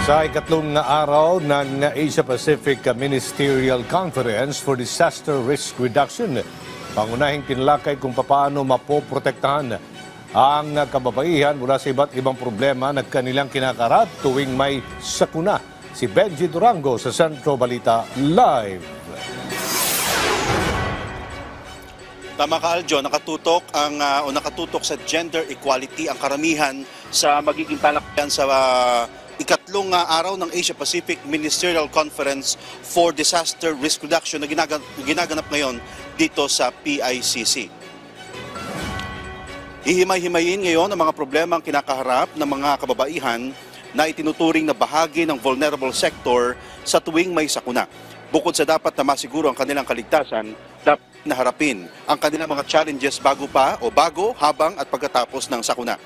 Sa ikatlong araw ng Asia-Pacific Ministerial Conference for Disaster Risk Reduction, pangunahing tinalakay kung paano mapoprotektahan ang kababaihan mula sa iba't ibang problema na kanilang kinakarap tuwing may sakuna. Si Benji Durango sa Centro Balita Live. Tama ka, Aljo, nakatutok sa gender equality ang karamihan sa magiging talakayan sa ikatlong araw ng Asia-Pacific Ministerial Conference for Disaster Risk Reduction na ginaganap ngayon dito sa PICC. Hihimay-himayin ngayon ang mga problemang kinakaharap ng mga kababaihan na itinuturing na bahagi ng vulnerable sector sa tuwing may sakuna. Bukod sa dapat na masiguro ang kanilang kaligtasan, dapat na harapin ang kanilang mga challenges bago, habang at pagkatapos ng sakuna.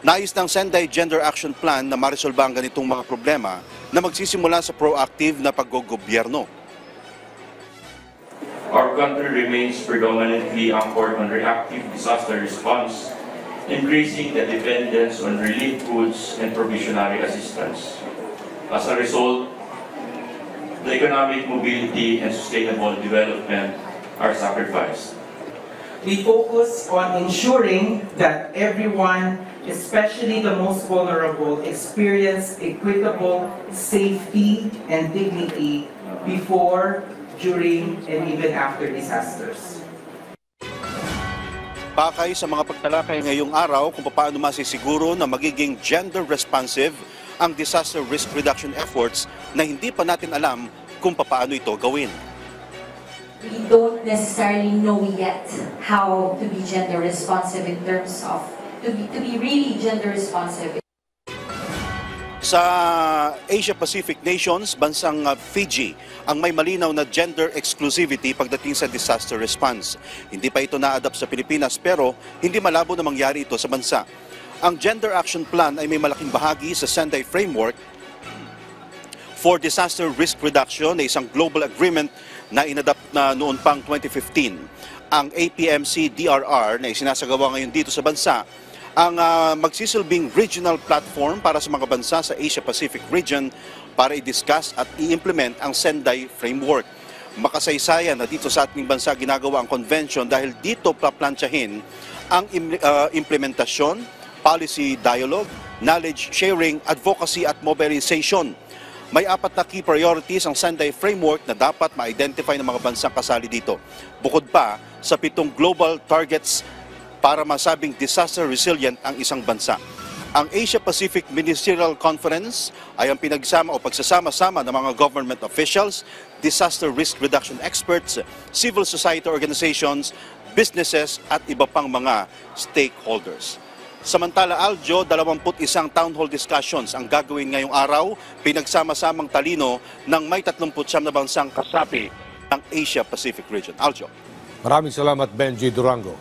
Nais ng Sendai Gender Action Plan na marisolba ang ganitong mga problema na magsisimula sa proactive na paggogobyerno. Our country remains predominantly anchored on reactive disaster response, increasing the dependence on relief goods and provisionary assistance. As a result, the economic mobility and sustainable development are sacrificed. We focus on ensuring that everyone, especially the most vulnerable, experience equitable safety and dignity before, during, and even after disasters. Pakay sa mga pagtalakay ngayong araw kung paano masisiguro na magiging gender responsive ang disaster risk reduction efforts na hindi pa natin alam kung paano ito gawin. We don't necessarily know yet how to be gender responsive in terms of to be really gender responsive. Sa Asia-Pacific nations, bansang Fiji ang may malinaw na gender exclusivity pagdating sa disaster response. Hindi pa ito na-adapt sa Pilipinas pero hindi malabo na mangyari ito sa bansa. Ang Gender Action Plan ay may malaking bahagi sa Sendai Framework for Disaster Risk Reduction na isang global agreement na inadapt na noon pang 2015. Ang APMC-DRR na isinasagawa ngayon dito sa bansa ang magsisilbing regional platform para sa mga bansa sa Asia-Pacific region para i-discuss at i-implement ang Sendai Framework. Makasaysayan na dito sa ating bansa ginagawa ang convention dahil dito paplantsahin ang implementasyon, policy dialogue, knowledge sharing, advocacy at mobilization. May 4 na key priorities ang Sendai Framework na dapat ma-identify ng mga bansang kasali dito. Bukod pa sa 7 global targets para masabing disaster resilient ang isang bansa. Ang Asia-Pacific Ministerial Conference ay ang pagsasama-sama ng mga government officials, disaster risk reduction experts, civil society organizations, businesses at iba pang mga stakeholders. Samantala, Aljo, 21 town hall discussions ang gagawin ngayong araw, pinagsama-samang talino ng may 39 na bansang kasapi ng Asia-Pacific region. Aljo. Maraming salamat, Benji Durango.